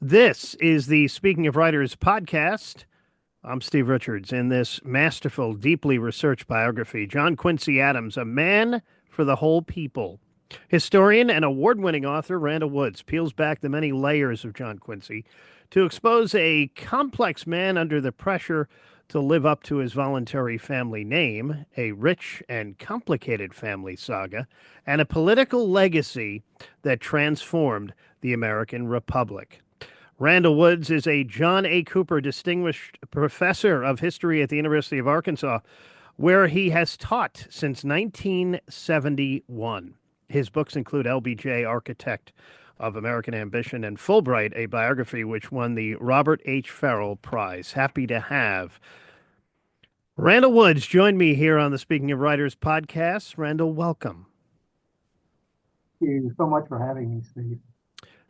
This is the Speaking of Writers podcast. I'm Steve Richards. In this masterful, deeply researched biography, John Quincy Adams, a man for the whole people. Historian and award winning author Randall Woods peels back the many layers of John Quincy to expose a complex man under the pressure to live up to his voluntary family name, a rich and complicated family saga, and a political legacy that transformed the American Republic. Randall Woods is a John A. Cooper Distinguished Professor of History at the University of Arkansas, where he has taught since 1971. His books include LBJ, Architect of American Ambition, and Fulbright, a biography which won the Robert H. Ferrell Prize. Happy to have Randall Woods join me here on the Speaking of Writers podcast. Randall, welcome. Thank you so much for having me, Steve.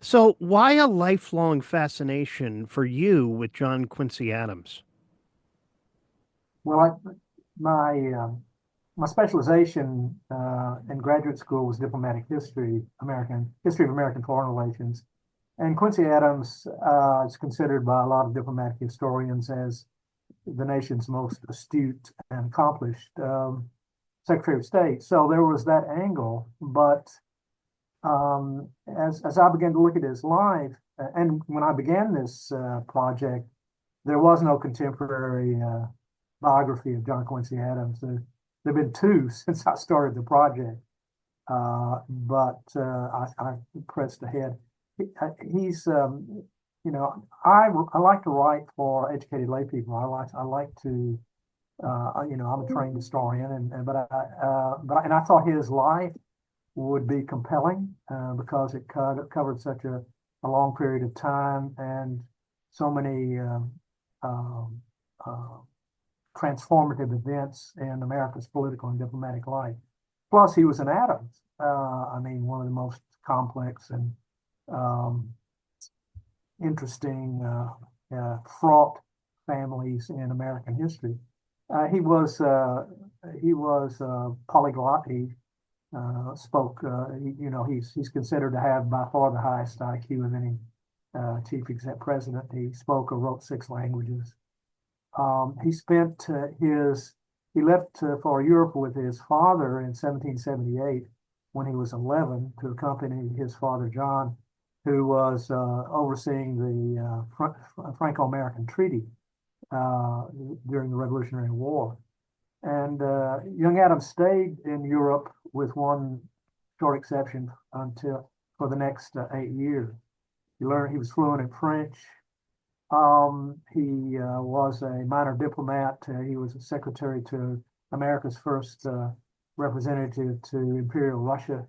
So, why a lifelong fascination for you with John Quincy Adams? Well, my my specialization in graduate school was diplomatic history, American history of American foreign relations, and Quincy Adams is considered by a lot of diplomatic historians as the nation's most astute and accomplished Secretary of State. So there was that angle, but as I began to look at his life, and when I began this project, there was no contemporary biography of John Quincy Adams. There have been two since I started the project, but I pressed ahead. He's, I like to write for educated lay people. I like to, I'm a trained historian, and I thought his life would be compelling because it covered such a long period of time and so many um, uh, transformative events in America's political and diplomatic life. Plus, he was an Adams. I mean, one of the most complex and um, interesting, fraught families in American history. He was polyglot. He spoke. He's considered to have by far the highest IQ of any chief exec president. He spoke or wrote six languages. He spent he left for Europe with his father in 1778 when he was 11 to accompany his father John, who was overseeing the Franco-American Treaty uh, during the Revolutionary War. And young Adams stayed in Europe with one short exception until for the next 8 years. He was fluent in French. He was a minor diplomat. He was a secretary to America's first representative to Imperial Russia.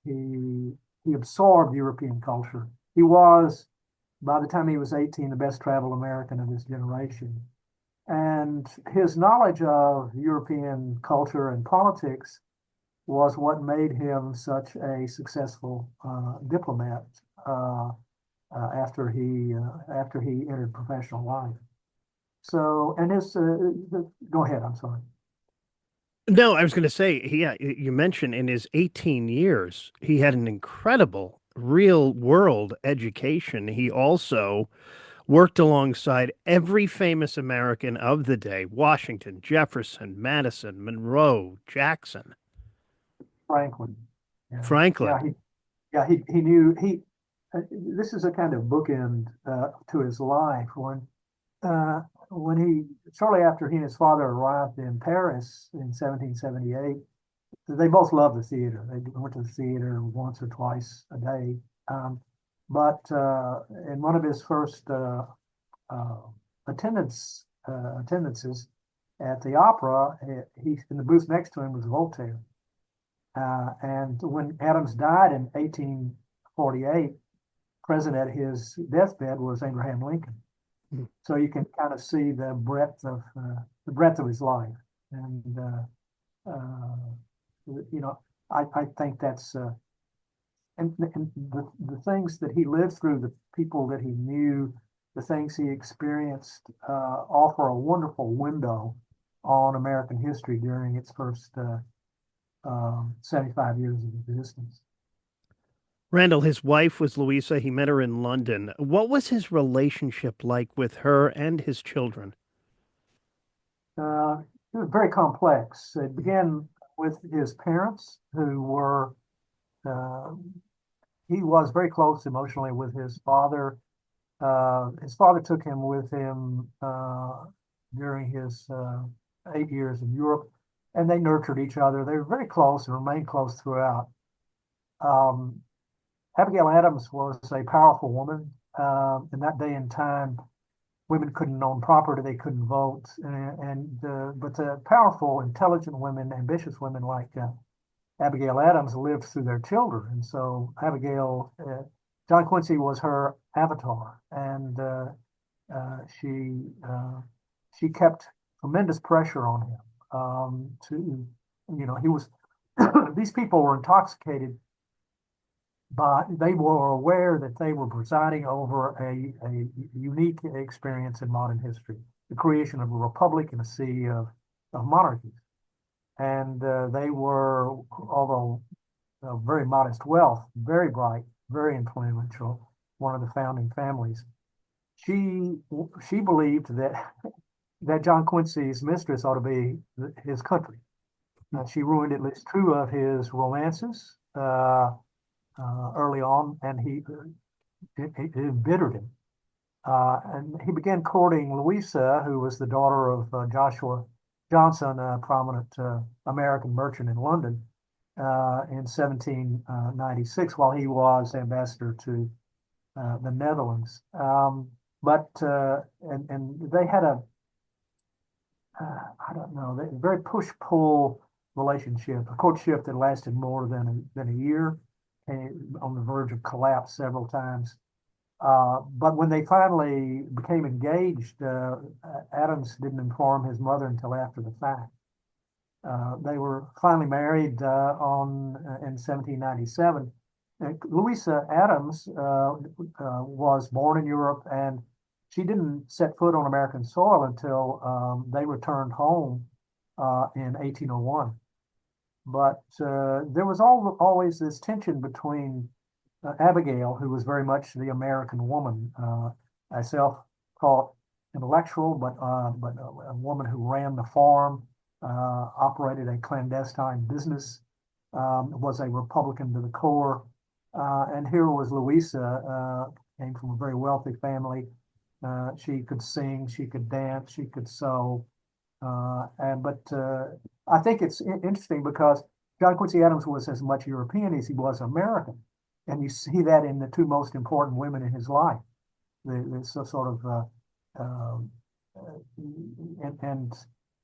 He absorbed European culture. He was, by the time he was 18, the best traveled American of his generation. And his knowledge of European culture and politics was what made him such a successful diplomat after he entered professional life. So, and go ahead. I'm sorry. No, I was going to say, yeah, you mentioned in his 18 years, he had an incredible real world education. He also worked alongside every famous American of the day: Washington, Jefferson, Madison, Monroe, Jackson, Franklin. Yeah, Franklin. yeah, he knew he. This is a kind of bookend to his life uh, when he shortly after he and his father arrived in Paris in 1778. They both loved the theater. They went to the theater once or twice a day. Um, but in one of his first uh, attendances at the opera, he in the booth next to him was Voltaire. And when Adams died in 1848, present at his deathbed was Abraham Lincoln. So you can kind of see the breadth of his life, and you know, I think that's and the things that he lived through, the people that he knew, the things he experienced, offer a wonderful window on American history during its first 75 years of existence. Randall, his wife was Louisa. He met her in London. What was his relationship like with her and his children? It was very complex. It began with his parents, who were, uh, he was very close emotionally with his father. His father took him with him during his 8 years in Europe, and they nurtured each other. They were very close and remained close throughout. Um, Abigail Adams was a powerful woman. In that day and time, women couldn't own property, they couldn't vote, but the powerful, intelligent women, ambitious women like Abigail Adams lived through their children, and so John Quincy was her avatar, and she kept tremendous pressure on him he was these people were intoxicated, but they were aware that they were presiding over a unique experience in modern history, the creation of a republic in a sea of monarchies. And they were, although very modest wealth, very bright, very influential, one of the founding families. She believed that John Quincy's mistress ought to be his country. She ruined at least two of his romances early on, and it embittered him. And he began courting Louisa, who was the daughter of Joshua Johnson, a prominent American merchant in London, in 1796, while he was ambassador to the Netherlands. And they had I don't know, very push-pull relationship, a courtship that lasted more than a year, on the verge of collapse several times. But when they finally became engaged, Adams didn't inform his mother until after the fact. They were finally married in 1797. Louisa Adams was born in Europe, and she didn't set foot on American soil until they returned home in 1801. But there was always this tension between Abigail, who was very much the American woman, a self-taught intellectual, but a woman who ran the farm, operated a clandestine business, was a Republican to the core. And here was Louisa, came from a very wealthy family. She could sing, she could dance, she could sew. But I think it's interesting because John Quincy Adams was as much European as he was American. And you see that in the two most important women in his life. Um, and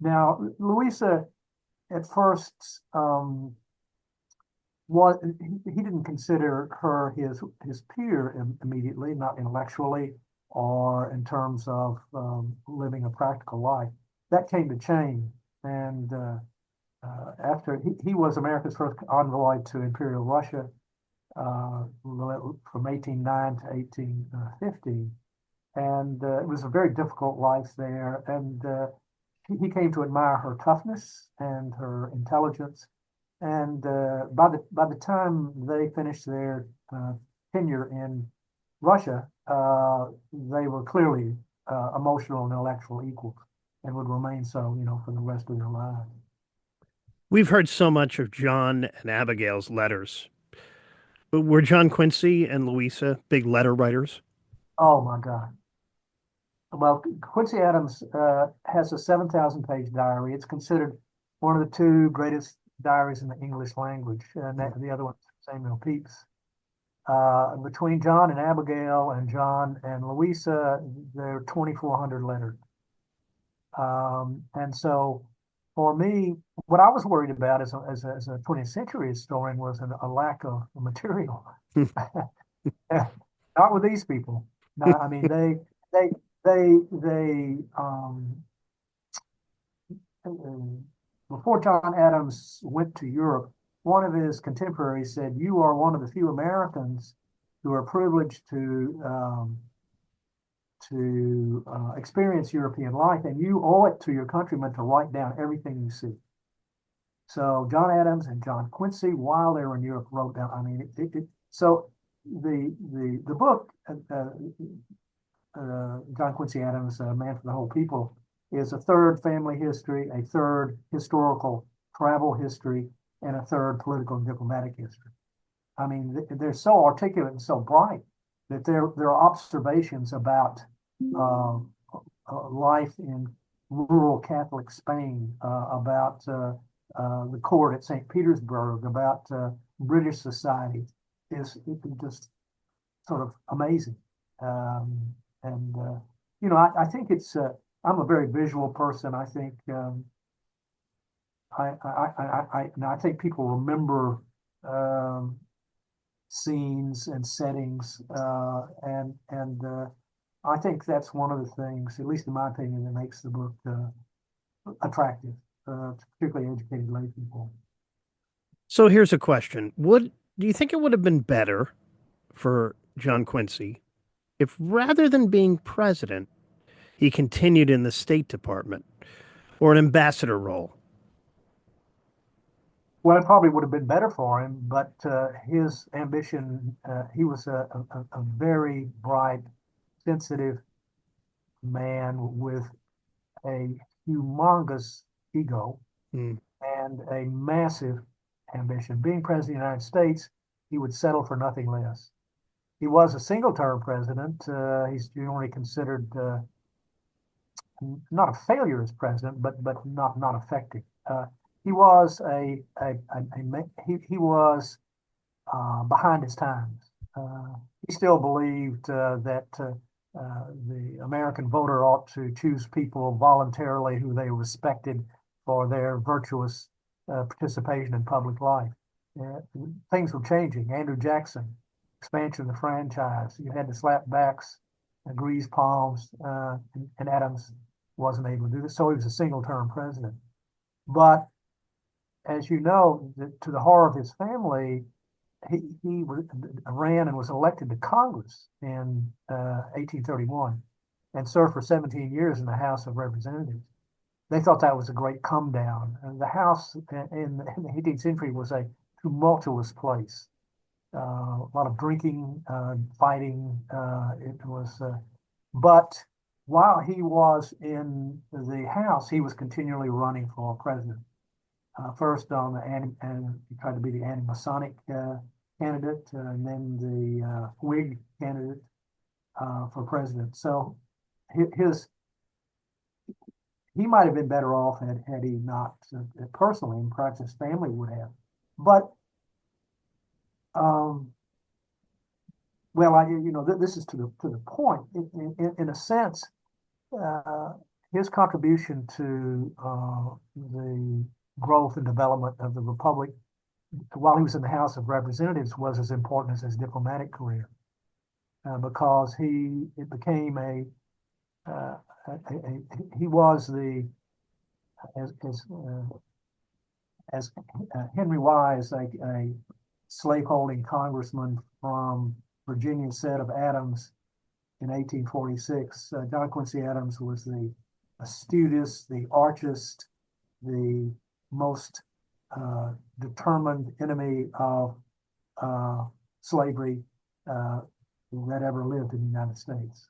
now Louisa at first he didn't consider her his peer immediately, not intellectually or in terms of living a practical life. That came to change, and after he was America's first envoy to Imperial Russia from 1809 to 1815, and it was a very difficult life there. And he came to admire her toughness and her intelligence. And by the time they finished their tenure in Russia, they were clearly emotional and intellectual equals, and would remain so, for the rest of their lives. We've heard so much of John and Abigail's letters. But were John Quincy and Louisa big letter writers? Oh my God. Well, Quincy Adams has a 7,000-page diary. It's considered one of the two greatest diaries in the English language, and the other one, Samuel Pepys. Between John and Abigail and John and Louisa, there are 2,400 letters. And so for me, what I was worried about as a 20th century historian was a lack of material. Not with these people. No, I mean, they before John Adams went to Europe, one of his contemporaries said, "You are one of the few Americans who are privileged to experience European life, and you owe it to your countrymen to write down everything you see." So John Adams and John Quincy, while they were in Europe, wrote down. I mean, so the book, John Quincy Adams, Man for the Whole People, is a third family history, a third historical travel history, and a third political and diplomatic history. I mean, they're so articulate and so bright that there are observations about life in rural Catholic Spain, about the court at St. Petersburg, about British society. Is just sort of amazing. And you know, I think it's I'm a very visual person. I think I think people remember scenes and settings, and I think that's one of the things, at least in my opinion, that makes the book attractive, particularly educated lay people. So here's a question. Do you think it would have been better for John Quincy if rather than being president, he continued in the State Department or an ambassador role? Well, it probably would have been better for him, but his ambition, he was a very bright, sensitive man with a humongous ego Mm. and a massive ambition. Being president of the United States, he would settle for nothing less. He was a single-term president. He's generally considered not a failure as president, but not effective. He was he was behind his times. He still believed that the American voter ought to choose people voluntarily who they respected for their virtuous participation in public life. Things were changing. Andrew Jackson, expansion of the franchise. You had to slap backs, grease palms, and Adams wasn't able to do this. So he was a single-term president. But as you know, to the horror of his family, he ran and was elected to Congress in 1831 and served for 17 years in the House of Representatives. They thought that was a great come down. And the House in the 18th century was a tumultuous place. A lot of drinking, fighting. It was, but while he was in the House, he was continually running for president. First on the and he tried to be the anti-Masonic candidate, and then the Whig candidate for president. So he might have been better off had he not personally, and perhaps his family would have. But well, this is to the point. In a sense, his contribution to the growth and development of the Republic while he was in the House of Representatives was as important as his diplomatic career, because it became he was as Henry Wise, a slaveholding congressman from Virginia, said of Adams in 1846, John Quincy Adams was the astutest, the archest, the most determined enemy of slavery that ever lived in the United States.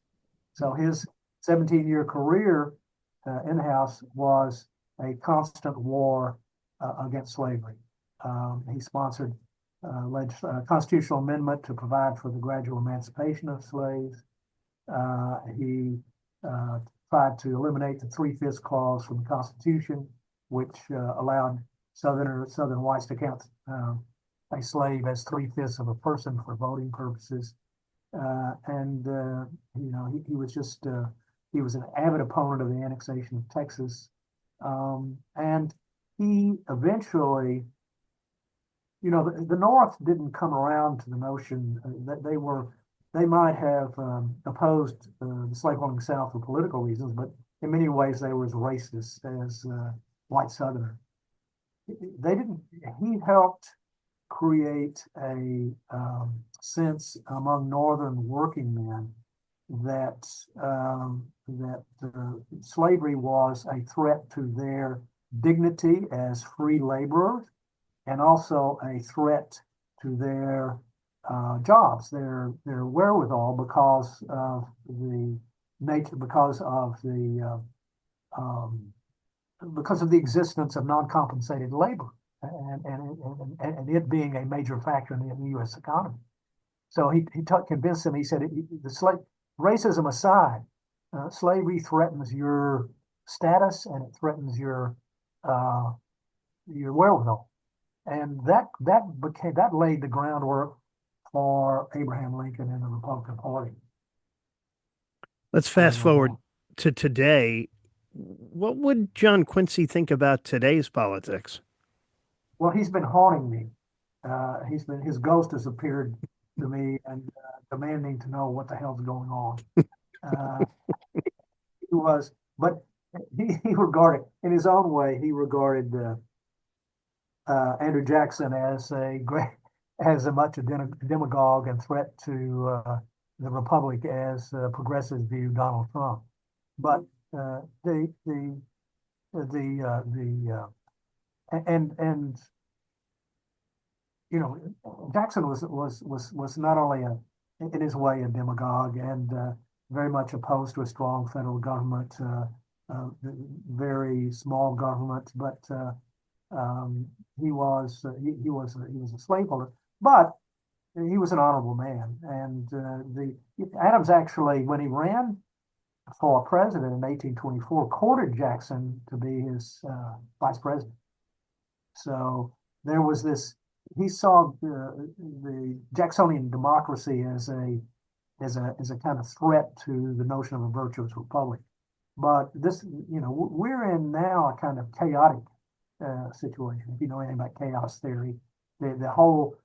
So his 17-year career in the House was a constant war against slavery. He sponsored a constitutional amendment to provide for the gradual emancipation of slaves. He tried to eliminate the 3/5 clause from the Constitution, which allowed Southern whites to count a slave as 3/5 of a person for voting purposes. He was just he was an avid opponent of the annexation of Texas, and he eventually, the North didn't come around to the notion that they might have opposed the slaveholding South for political reasons, but in many ways they were as racist as white Southerners. They didn't. He helped create a sense among Northern working men that slavery was a threat to their dignity as free laborers, and also a threat to their jobs, their wherewithal, because of the nature, because of the existence of non-compensated labor, and it being a major factor in the U.S. economy. So he convinced him. He said, racism aside, slavery threatens your status and it threatens your wherewithal, and that laid the groundwork for Abraham Lincoln and the Republican Party. Let's fast forward to today. What would John Quincy think about today's politics? Well, he's been haunting me. His ghost has appeared to me and demanding to know what the hell's going on. But he regarded, in his own way, he regarded Andrew Jackson as much a demagogue and threat to the Republic as progressives view Donald Trump. But Jackson was not only in his way a demagogue and very much opposed to a strong federal government, very small government, but he was a slaveholder, but he was an honorable man. And Adams actually, when he ran for president in 1824, courted Jackson to be his vice president. So there was this. He saw the Jacksonian democracy as a kind of threat to the notion of a virtuous republic. But this, we're in now a kind of chaotic situation. If you know anything about chaos theory, the whole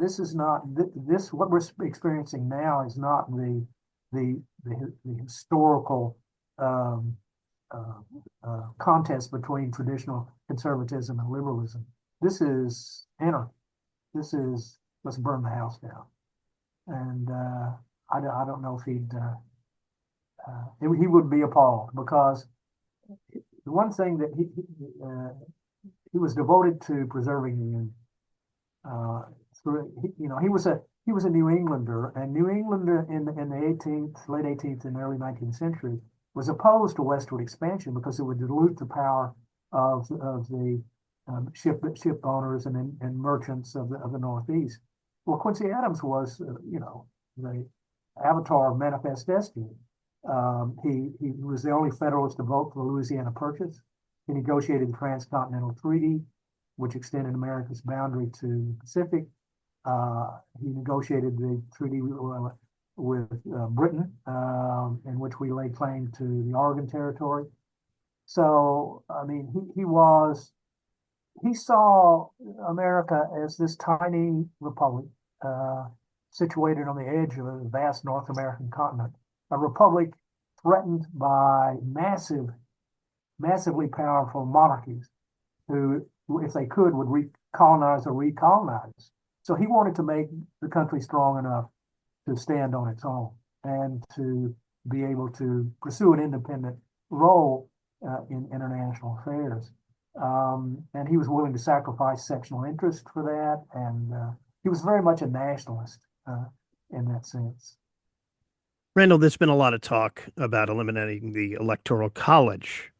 this is not this what we're experiencing now is not the historical contest between traditional conservatism and liberalism. This is anarchy. This is let's burn the house down. And I don't know if he would be appalled, because the one thing that he was devoted to preserving the Union. He was a New Englander, and New England in the late 18th and early 19th century was opposed to westward expansion because it would dilute the power of the ship owners and merchants of the Northeast. Well, Quincy Adams was, the avatar of manifest destiny. He was the only Federalist to vote for the Louisiana Purchase. He negotiated the Transcontinental Treaty, which extended America's boundary to the Pacific. He negotiated the treaty with Britain, in which we laid claim to the Oregon Territory. So, I mean, he saw America as this tiny republic situated on the edge of a vast North American continent, a republic threatened by massively powerful monarchies who, if they could, would recolonize or recolonize. So he wanted to make the country strong enough to stand on its own and to be able to pursue an independent role in international affairs. And he was willing to sacrifice sectional interest for that. And he was very much a nationalist in that sense. Randall, there's been a lot of talk about eliminating the Electoral College.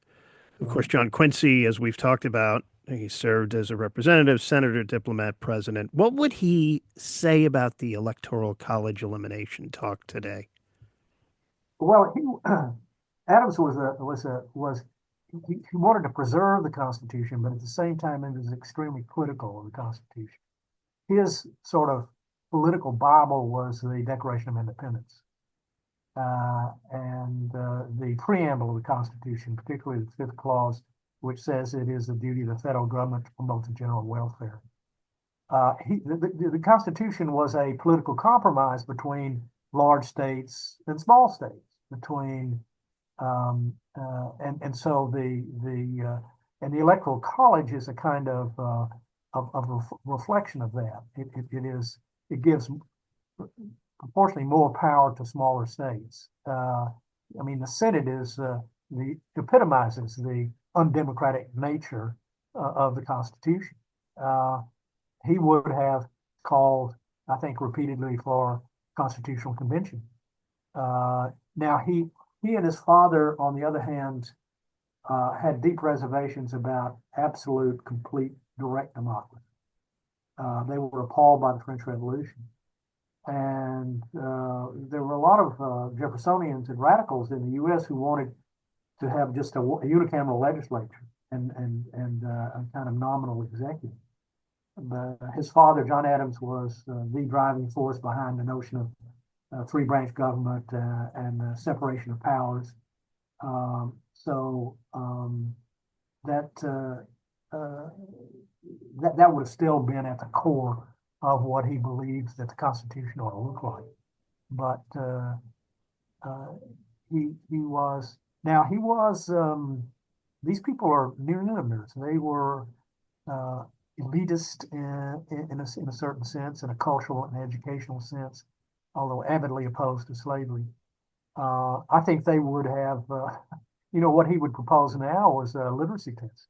Of course, John Quincy, as we've talked about, he served as a representative, senator, diplomat, president. What would he say about the Electoral College elimination talk today? Well, Adams he wanted to preserve the Constitution, but at the same time, he was extremely critical of the Constitution. His sort of political Bible was the Declaration of Independence and the preamble of the Constitution, particularly the fifth clause, which says it is the duty of the federal government to promote the general welfare. The Constitution was a political compromise between large states and small states, between and so the Electoral College is a kind of reflection of that. It gives proportionally more power to smaller states. I mean, the Senate epitomizes the undemocratic nature of the Constitution. He would have called I think repeatedly for Constitutional Convention. Now he and his father, on the other hand, had deep reservations about absolute, complete, direct democracy. They were appalled by the French Revolution. And there were a lot of Jeffersonians and radicals in the U.S. who wanted to have just a unicameral legislature and a kind of nominal executive. His father, John Adams, was the driving force behind the notion of three branch government and separation of powers. So that that would have still been at the core of what he believes that the Constitution ought to look like. But he was these people are near enemies. They were elitist in a certain sense, in a cultural and educational sense, although avidly opposed to slavery. I think they would have, what he would propose now was a literacy test.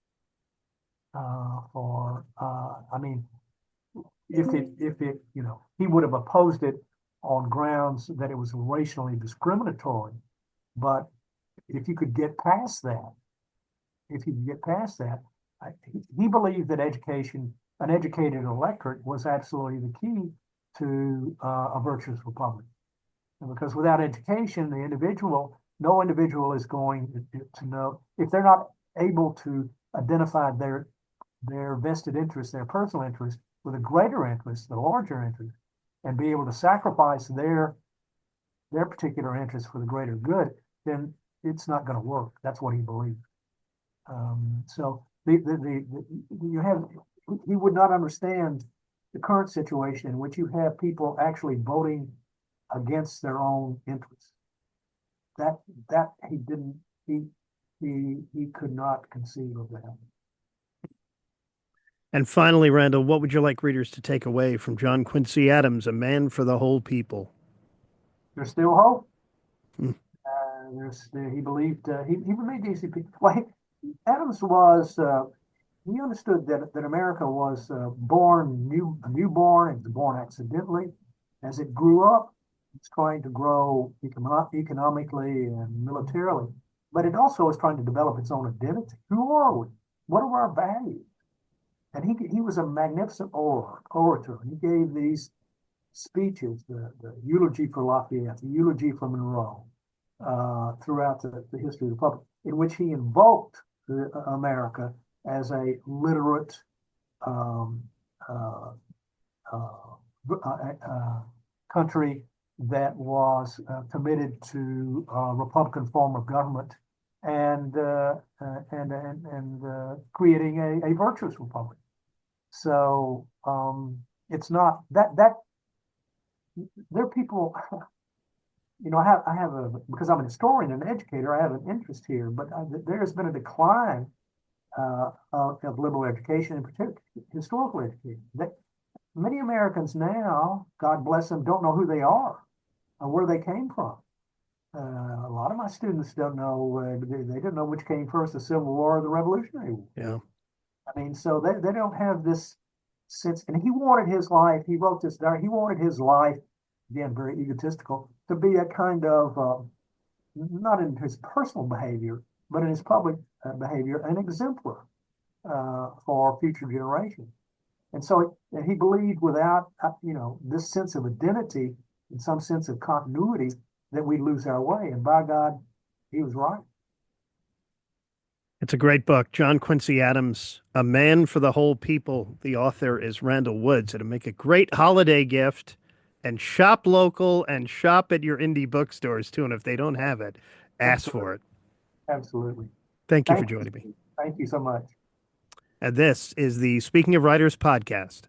He would have opposed it on grounds that it was racially discriminatory. But if you could get past that, he believed that an educated electorate, was absolutely the key to a virtuous republic. And because without education, no individual is going to know, if they're not able to identify their vested interest, their personal interest, with a greater interest, the larger interest, and be able to sacrifice their particular interest for the greater good, then it's not going to work. That's what he believed. So he would not understand the current situation in which you have people actually voting against their own interests. That he could not conceive of that. And finally, Randall, what would you like readers to take away from John Quincy Adams, a man for the whole people? There's still hope. Hmm. He believed he believed these people. Well, Adams was he understood that America was a newborn. It was born accidentally. As it grew up, it's trying to grow economically and militarily, but it also is trying to develop its own identity. Who are we? What are our values? And he was a magnificent orator. He gave these speeches, the eulogy for Lafayette, the eulogy for Monroe, throughout the history of the Republic, in which he invoked America as a literate country that was committed to a Republican form of government and creating a virtuous republic. So it's not that there are people. I have because I'm an historian and an educator, I have an interest here, but there has been a decline of liberal education, in particular historical education. Many Americans now, God bless them, don't know who they are or where they came from. A lot of my students don't know, they don't know which came first, the Civil War or the Revolutionary War. Yeah. I mean, so they don't have this sense. And he wanted his life, he wrote this down, he wanted his life, again, very egotistical, to be a kind of, not in his personal behavior, but in his public behavior, an exemplar for future generations. And so he believed without, this sense of identity and some sense of continuity, that we lose our way. And by God, he was right. It's a great book. John Quincy Adams, A Man for the Whole People. The author is Randall Woods. It'll make a great holiday gift. And shop local and shop at your indie bookstores, too. And if they don't have it, ask for it. Absolutely. Thank you for joining me. Thank you so much. And this is the Speaking of Writers podcast.